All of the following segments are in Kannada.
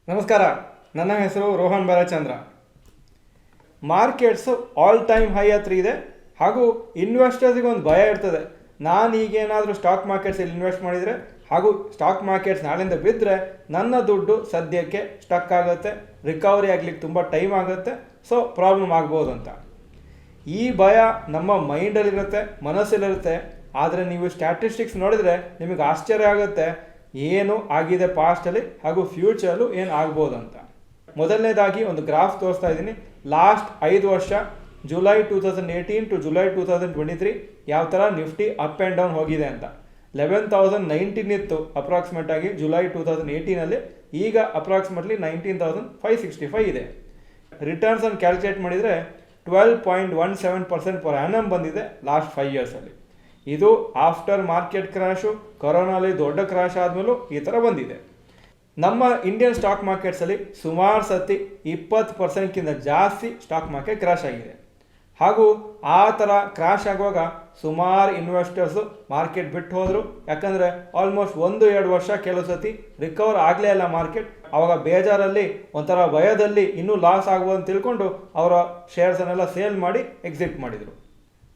ನಮಸ್ಕಾರ, ನನ್ನ ಹೆಸರು Rohan Balachandra. Markets all time high ಹತ್ರ ಇದೆ. ಹಾಗೂ ಇನ್ವೆಸ್ಟರ್ಸಿಗೆ ಒಂದು ಭಯ ಇರ್ತದೆ, ನಾನು ಈಗೇನಾದರೂ ಸ್ಟಾಕ್ ಮಾರ್ಕೆಟ್ಸಲ್ಲಿ ಇನ್ವೆಸ್ಟ್ ಮಾಡಿದರೆ ಹಾಗೂ ಸ್ಟಾಕ್ ಮಾರ್ಕೆಟ್ಸ್ ನಾಳೆಯಿಂದ ಬಿದ್ದರೆ ನನ್ನ ದುಡ್ಡು ಸದ್ಯಕ್ಕೆ ಸ್ಟಕ್ ಆಗುತ್ತೆ, ರಿಕವರಿ ಆಗಲಿಕ್ಕೆ ತುಂಬ ಟೈಮ್ ಆಗುತ್ತೆ, ಸೊ ಪ್ರಾಬ್ಲಮ್ ಆಗ್ಬೋದು ಅಂತ. ಈ ಭಯ ನಮ್ಮ ಮೈಂಡಲ್ಲಿರುತ್ತೆ, ಮನಸ್ಸಲ್ಲಿರುತ್ತೆ. ಆದರೆ ನೀವು ಸ್ಟ್ಯಾಟಿಸ್ಟಿಕ್ಸ್ ನೋಡಿದರೆ ನಿಮಗೆ ಆಶ್ಚರ್ಯ ಆಗುತ್ತೆ ಏನು ಆಗಿದೆ ಪಾಸ್ಟಲ್ಲಿ ಹಾಗೂ ಫ್ಯೂಚರಲ್ಲೂ ಏನು ಆಗ್ಬೋದು ಅಂತ. ಮೊದಲನೇದಾಗಿ ಒಂದು ಗ್ರಾಫ್ ತೋರಿಸ್ತಾ ಇದ್ದೀನಿ. ಲಾಸ್ಟ್ 5 ವರ್ಷ ಜುಲೈ 2018 ಟು ಜುಲೈ 2023 ಯಾವ ಥರ ನಿಫ್ಟಿ ಅಪ್ ಆ್ಯಂಡ್ ಡೌನ್ ಹೋಗಿದೆ ಅಂತ. 11,019 ಇತ್ತು ಅಪ್ರಾಕ್ಸಿಮೇಟ್ ಆಗಿ ಜುಲೈ 2018ಅಲ್ಲಿ. ಈಗ ಅಪ್ರಾಕ್ಸಿಮೇಟ್ಲಿ 19,565 ಇದೆ. ರಿಟರ್ನ್ಸನ್ನು ಕ್ಯಾಲ್ಕುಲೇಟ್ ಮಾಡಿದರೆ 12.17% ಪರ್ ಆ್ಯನಮ್ ಬಂದಿದೆ ಲಾಸ್ಟ್ 5 ಇಯರ್ಸಲ್ಲಿ. ಇದು ಆಫ್ಟರ್ ಮಾರ್ಕೆಟ್ ಕ್ರ್ಯಾಶು, ಕೊರೋನಾಲಿ ದೊಡ್ಡ ಕ್ರ್ಯಾಶ್ ಆದಮೇಲೂ ಈ ಥರ ಬಂದಿದೆ. ನಮ್ಮ ಇಂಡಿಯನ್ ಸ್ಟಾಕ್ ಮಾರ್ಕೆಟ್ಸಲ್ಲಿ ಸುಮಾರು ಸತಿ 20%ಕ್ಕಿಂತ ಜಾಸ್ತಿ ಸ್ಟಾಕ್ ಮಾರ್ಕೆಟ್ ಕ್ರ್ಯಾಶ್ ಆಗಿದೆ. ಹಾಗೂ ಆ ಥರ ಕ್ರ್ಯಾಶ್ ಆಗುವಾಗ ಸುಮಾರು ಇನ್ವೆಸ್ಟರ್ಸು ಮಾರ್ಕೆಟ್ ಬಿಟ್ಟು ಹೋದರು. ಯಾಕಂದರೆ ಆಲ್ಮೋಸ್ಟ್ 1-2 ವರ್ಷ ಕೆಲವು ಸತಿ ರಿಕವರ್ ಆಗಲೇ ಇಲ್ಲ ಮಾರ್ಕೆಟ್. ಆವಾಗ ಬೇಜಾರಲ್ಲಿ ಒಂಥರ ಭಯದಲ್ಲಿ ಇನ್ನೂ ಲಾಸ್ ಆಗ್ಬೋದು ಅಂತ ತಿಳ್ಕೊಂಡು ಅವರ ಶೇರ್ಸನ್ನೆಲ್ಲ ಸೇಲ್ ಮಾಡಿ ಎಕ್ಸಿಟ್ ಮಾಡಿದರು.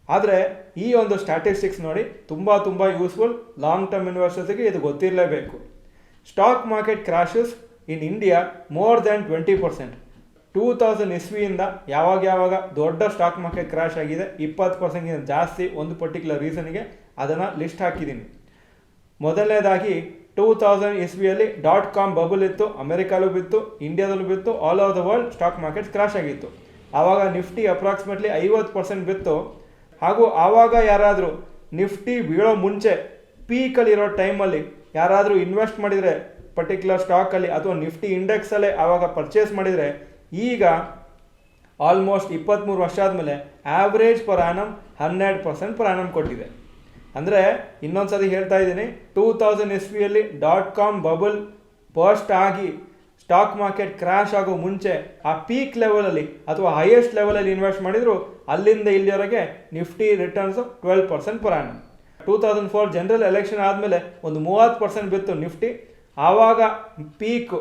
ಆದರೆ ಈ ಒಂದು ಸ್ಟ್ಯಾಟಿಸ್ಟಿಕ್ಸ್ ನೋಡಿ ತುಂಬ ಯೂಸ್ಫುಲ್. ಲಾಂಗ್ ಟರ್ಮ್ ಇನ್ವೆಸ್ಟರ್ಸ್ಗೆ ಇದು ಗೊತ್ತಿರಲೇಬೇಕು. Stock market crashes in India more than 20%. 2000 ಇಸ್ವಿಯಿಂದ ಯಾವಾಗ ದೊಡ್ಡ ಸ್ಟಾಕ್ ಮಾರ್ಕೆಟ್ ಕ್ರ್ಯಾಶ್ ಆಗಿದೆ 20%ಗಿಂತ ಜಾಸ್ತಿ ಒಂದು ಪರ್ಟಿಕ್ಯುಲರ್ ರೀಸನ್ಗೆ ಅದನ್ನು ಲಿಸ್ಟ್ ಹಾಕಿದ್ದೀನಿ. ಮೊದಲನೇದಾಗಿ 2000 ಇಸ್ವಿಯಲ್ಲಿ .com ಬಬಲ್ ಇತ್ತು, ಅಮೆರಿಕಲ್ಲೂ ಬಿತ್ತು, ಇಂಡಿಯಾದಲ್ಲೂ ಬಿತ್ತು, all over the world stock market crash ಆಗಿತ್ತು. ಆವಾಗ ನಿಫ್ಟಿ ಅಪ್ರಾಕ್ಸಿಮೇಟ್ಲಿ 50% ಬಿತ್ತು. ಹಾಗೂ ಆವಾಗ ಯಾರಾದರೂ ನಿಫ್ಟಿ ಬೀಳೋ ಮುಂಚೆ ಪೀಕಲ್ಲಿರೋ ಟೈಮಲ್ಲಿ ಯಾರಾದರೂ ಇನ್ವೆಸ್ಟ್ ಮಾಡಿದರೆ ಪರ್ಟಿಕ್ಯುಲರ್ ಸ್ಟಾಕಲ್ಲಿ ಅಥವಾ ನಿಫ್ಟಿ ಇಂಡೆಕ್ಸಲ್ಲೇ ಆವಾಗ ಪರ್ಚೇಸ್ ಮಾಡಿದರೆ ಈಗ ಆಲ್ಮೋಸ್ಟ್ 23 ವರ್ಷ ಆದಮೇಲೆ average per annum 12% per annum ಕೊಟ್ಟಿದೆ. ಅಂದರೆ ಇನ್ನೊಂದು ಸತಿ ಹೇಳ್ತಾ ಇದ್ದೀನಿ, 2000 ಇಸ್ವಿಯಲ್ಲಿ .com ಬಬಲ್ ಬರ್ಸ್ಟ್ ಆಗಿ ಸ್ಟಾಕ್ ಮಾರ್ಕೆಟ್ ಕ್ರ್ಯಾಶ್ ಆಗೋ ಮುಂಚೆ ಆ ಪೀಕ್ ಲೆವೆಲಲ್ಲಿ ಅಥವಾ ಹೈಯೆಸ್ಟ್ ಲೆವೆಲಲ್ಲಿ ಇನ್ವೆಸ್ಟ್ ಮಾಡಿದ್ರು ಅಲ್ಲಿಂದ ಇಲ್ಲಿವರೆಗೆ Nifty returns 12% per annum. 2004 general election ಆದಮೇಲೆ ಒಂದು 30% ಬಿತ್ತು ನಿಫ್ಟಿ. ಆವಾಗ ಪೀಕ್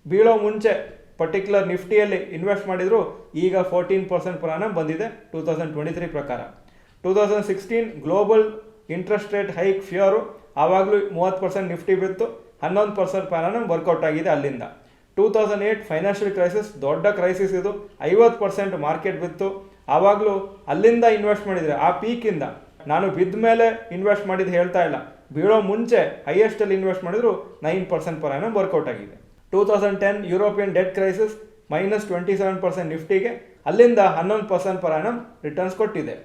ಬೀಳೋ ಮುಂಚೆ ಪರ್ಟಿಕ್ಯುಲರ್ ನಿಫ್ಟಿಯಲ್ಲಿ ಇನ್ವೆಸ್ಟ್ ಮಾಡಿದ್ರು ಈಗ 14% ಪರ್ ಆ್ಯನಮ್ ಬಂದಿದೆ 2023 ಪ್ರಕಾರ. 2016 global interest rate hike fear, ಆವಾಗಲೂ 30% ನಿಫ್ಟಿ ಬಿತ್ತು, 11% ಪರ್ ಆ್ಯನಮ್ ವರ್ಕೌಟ್ ಆಗಿದೆ ಅಲ್ಲಿಂದ. 2008 ಫೈನಾನ್ಷಿಯಲ್ ಕ್ರೈಸಿಸ್, ದೊಡ್ಡ ಕ್ರೈಸಿಸ್ ಇದು, 50% ಮಾರ್ಕೆಟ್ ಬಿತ್ತು. ಆವಾಗಲೂ ಅಲ್ಲಿಂದ ಇನ್ವೆಸ್ಟ್ ಮಾಡಿದರೆ ಆ ಪೀಕಿಂದ, ನಾನು ಬಿದ್ದ ಮೇಲೆ ಇನ್ವೆಸ್ಟ್ ಮಾಡಿದ್ದು ಹೇಳ್ತಾ ಇಲ್ಲ, ಬೀಳೋ ಮುಂಚೆ ಹೈಯೆಸ್ಟಲ್ಲಿ ಇನ್ವೆಸ್ಟ್ ಮಾಡಿದ್ರು 9% ಪರ್ ಆ್ಯನಮ್ ವರ್ಕೌಟ್ ಆಗಿದೆ. 2010 ಯುರೋಪಿಯನ್ ಡೆಟ್ ಕ್ರೈಸಿಸ್ -27% ನಿಫ್ಟಿಗೆ, ಅಲ್ಲಿಂದ 11% ಪರ್ ಆ್ಯನಮ್ ರಿಟರ್ನ್ಸ್ ಕೊಟ್ಟಿದೆ.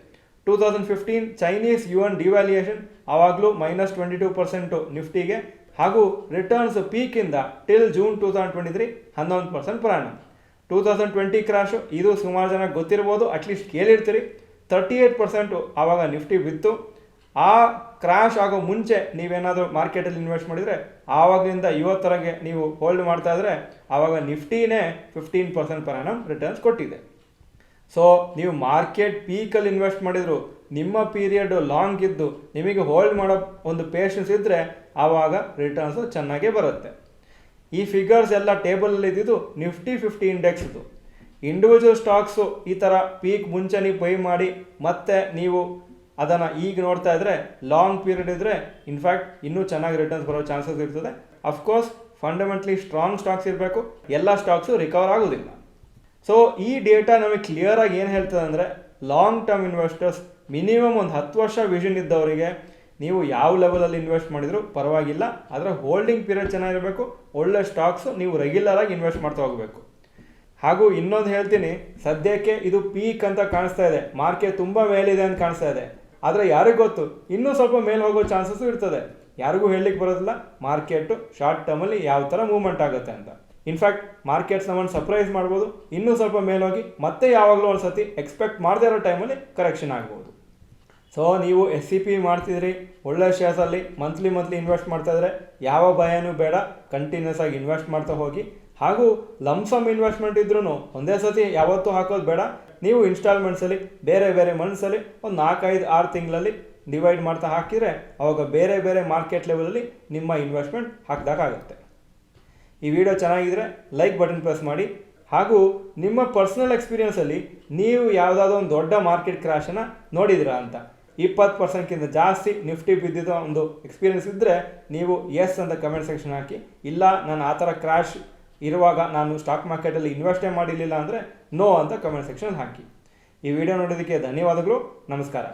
2015 ಚೈನೀಸ್ ಯುವನ್ ಡಿವ್ಯಾಲ್ಯೂಯೇಷನ್, ಆವಾಗಲೂ -22% ನಿಫ್ಟಿಗೆ. ಹಾಗೂ ರಿಟರ್ನ್ಸ್ ಪೀಕಿಂದ till June 2023 11% per annum. 2020 crash, ಇದು ಸುಮಾರು ಜನ ಗೊತ್ತಿರ್ಬೋದು, ಅಟ್ಲೀಸ್ಟ್ ಕೇಳಿರ್ತೀರಿ. 38% ಆವಾಗ ನಿಫ್ಟಿ ಬಿತ್ತು. ಆ ಕ್ರ್ಯಾಶ್ ಆಗೋ ಮುಂಚೆ ನೀವೇನಾದರೂ ಮಾರ್ಕೆಟಲ್ಲಿ ಇನ್ವೆಸ್ಟ್ ಮಾಡಿದರೆ ಆವಾಗಲಿಂದ ಇವತ್ತರೆಗೆ ನೀವು ಹೋಲ್ಡ್ ಮಾಡ್ತಾ ಇದ್ರೆ ಆವಾಗ ನಿಫ್ಟಿನೇ 15% ಪರ್ ಆ್ಯನಮ್ ರಿಟರ್ನ್ಸ್ ಕೊಟ್ಟಿದೆ. ಸೊ ನೀವು ಮಾರ್ಕೆಟ್ ಪೀಕಲ್ಲಿ ಇನ್ವೆಸ್ಟ್ ಮಾಡಿದ್ರು ನಿಮ್ಮ ಪೀರಿಯಡ್ ಲಾಂಗ್ ಇದ್ದು ನಿಮಗೆ ಹೋಲ್ಡ್ ಮಾಡೋ ಒಂದು ಪೇಷನ್ಸ್ ಇದ್ದರೆ ಆವಾಗ ರಿಟರ್ನ್ಸು ಚೆನ್ನಾಗೇ ಬರುತ್ತೆ. ಈ ಫಿಗರ್ಸ್ ಎಲ್ಲ ಟೇಬಲಲ್ಲಿ ಇದ್ದಿದ್ದು ನಿಫ್ಟಿ 50 ಇಂಡೆಕ್ಸ್ದು. ಇಂಡಿವಿಜುವಲ್ ಸ್ಟಾಕ್ಸು ಈ ಥರ ಪೀಕ್ ಮುಂಚೆ ನೀವು ಬೈ ಮಾಡಿ ಮತ್ತೆ ನೀವು ಅದನ್ನು ಈಗ ನೋಡ್ತಾ ಇದ್ದರೆ ಲಾಂಗ್ ಪೀರಿಯಡ್ ಇದ್ದರೆ ಇನ್ಫ್ಯಾಕ್ಟ್ ಇನ್ನೂ ಚೆನ್ನಾಗಿ ರಿಟರ್ನ್ಸ್ ಬರೋ ಚಾನ್ಸಸ್ ಇರ್ತದೆ. ಅಫ್ಕೋರ್ಸ್ ಫಂಡಮೆಂಟ್ಲಿ ಸ್ಟ್ರಾಂಗ್ ಸ್ಟಾಕ್ಸ್ ಇರಬೇಕು, ಎಲ್ಲ ಸ್ಟಾಕ್ಸು ರಿಕವರ್ ಆಗೋದಿಲ್ಲ. ಸೊ ಈ ಡೇಟಾ ನಮಗೆ ಕ್ಲಿಯರಾಗಿ ಏನು ಹೇಳ್ತದೆ ಅಂದರೆ, ಲಾಂಗ್ ಟರ್ಮ್ ಇನ್ವೆಸ್ಟರ್ಸ್ ಮಿನಿಮಮ್ ಒಂದು 10 ವರ್ಷ ವಿಷನ್ ಇದ್ದವರಿಗೆ ನೀವು ಯಾವ ಲೆವೆಲಲ್ಲಿ ಇನ್ವೆಸ್ಟ್ ಮಾಡಿದರೂ ಪರವಾಗಿಲ್ಲ, ಆದರೆ ಹೋಲ್ಡಿಂಗ್ ಪೀರಿಯಡ್ ಚೆನ್ನಾಗಿರಬೇಕು, ಒಳ್ಳೆ ಸ್ಟಾಕ್ಸು ನೀವು ರೆಗ್ಯುಲರಾಗಿ ಇನ್ವೆಸ್ಟ್ ಮಾಡ್ತಾ ಹೋಗಬೇಕು. ಹಾಗೂ ಇನ್ನೊಂದು ಹೇಳ್ತೀನಿ, ಸದ್ಯಕ್ಕೆ ಇದು ಪೀಕ್ ಅಂತ ಕಾಣಿಸ್ತಾ ಇದೆ, ಮಾರ್ಕೆಟ್ ತುಂಬ ಮೇಲಿದೆ ಅಂತ ಕಾಣಿಸ್ತಾ ಇದೆ. ಆದರೆ ಯಾರಿಗೂ ಗೊತ್ತು, ಇನ್ನೂ ಸ್ವಲ್ಪ ಮೇಲೆ ಹೋಗೋ ಚಾನ್ಸಸ್ಸು ಇರ್ತದೆ. ಯಾರಿಗೂ ಹೇಳಲಿಕ್ಕೆ ಬರೋದಿಲ್ಲ ಮಾರ್ಕೆಟು ಶಾರ್ಟ್ ಟರ್ಮಲ್ಲಿ ಯಾವ ಥರ ಮೂವ್ಮೆಂಟ್ ಆಗುತ್ತೆ ಅಂತ. ಇನ್ಫ್ಯಾಕ್ಟ್ ಮಾರ್ಕೆಟ್ಸ್ ನಮ್ಮನ್ನು ಸರ್ಪ್ರೈಸ್ ಮಾಡ್ಬೋದು, ಇನ್ನೂ ಸ್ವಲ್ಪ ಮೇಲೋಗಿ ಮತ್ತೆ ಯಾವಾಗಲೂ ಒಂದು ಸತಿ ಎಕ್ಸ್ಪೆಕ್ಟ್ ಮಾಡದೇ ಇರೋ ಟೈಮಲ್ಲಿ ಕರೆಕ್ಷನ್ ಆಗ್ಬೋದು. ಸೊ ನೀವು SIP ಮಾಡ್ತಿದ್ರಿ, ಒಳ್ಳೆ ಶೇರ್ಸಲ್ಲಿ ಮಂತ್ಲಿ ಇನ್ವೆಸ್ಟ್ ಮಾಡ್ತಾಯಿದ್ರೆ ಯಾವ ಭಯನೂ ಬೇಡ, ಕಂಟಿನ್ಯೂಸ್ ಆಗಿ ಇನ್ವೆಸ್ಟ್ ಮಾಡ್ತಾ ಹೋಗಿ. ಹಾಗೂ ಲಮ್ಸಮ್ ಇನ್ವೆಸ್ಟ್ಮೆಂಟ್ ಇದ್ರೂ ಒಂದೇ ಸತಿ ಯಾವತ್ತೂ ಹಾಕೋದು ಬೇಡ. ನೀವು ಇನ್ಸ್ಟಾಲ್ಮೆಂಟ್ಸಲ್ಲಿ ಬೇರೆ ಮಂತ್ಸಲ್ಲಿ ಒಂದು 4-5-6 ತಿಂಗಳಲ್ಲಿ ಡಿವೈಡ್ ಮಾಡ್ತಾ ಹಾಕಿದರೆ ಅವಾಗ ಬೇರೆ ಮಾರ್ಕೆಟ್ ಲೆವೆಲಲ್ಲಿ ನಿಮ್ಮ ಇನ್ವೆಸ್ಟ್ಮೆಂಟ್ ಹಾಕಿದಾಗುತ್ತೆ. ಈ ವಿಡಿಯೋ ಚೆನ್ನಾಗಿದ್ರೆ ಲೈಕ್ ಬಟನ್ ಪ್ರೆಸ್ ಮಾಡಿ. ಹಾಗೂ ನಿಮ್ಮ ಪರ್ಸನಲ್ ಎಕ್ಸ್ಪೀರಿಯನ್ಸಲ್ಲಿ ನೀವು ಯಾವುದಾದ್ರೂ ಒಂದು ದೊಡ್ಡ ಮಾರ್ಕೆಟ್ ಕ್ರ್ಯಾಶನ್ನು ನೋಡಿದಿರಾ ಅಂತ, 20%ಕ್ಕಿಂತ ಜಾಸ್ತಿ ನಿಫ್ಟಿ ಬಿದ್ದಿದ್ದು ಒಂದು ಎಕ್ಸ್ಪೀರಿಯನ್ಸ್ ಇದ್ದರೆ ನೀವು ಎಸ್ ಅಂತ ಕಮೆಂಟ್ ಸೆಕ್ಷನ್ ಹಾಕಿ. ಇಲ್ಲ ನಾನು ಆ ಥರ ಕ್ರ್ಯಾಶ್ ಇರುವಾಗ ನಾನು ಸ್ಟಾಕ್ ಮಾರ್ಕೆಟಲ್ಲಿ ಇನ್ವೆಸ್ಟೇ ಮಾಡಿರಲಿಲ್ಲ ಅಂದರೆ ನೋ ಅಂತ ಕಮೆಂಟ್ ಸೆಕ್ಷನ್ ಹಾಕಿ. ಈ ವಿಡಿಯೋ ನೋಡೋದಕ್ಕೆ ಧನ್ಯವಾದಗಳು. ನಮಸ್ಕಾರ.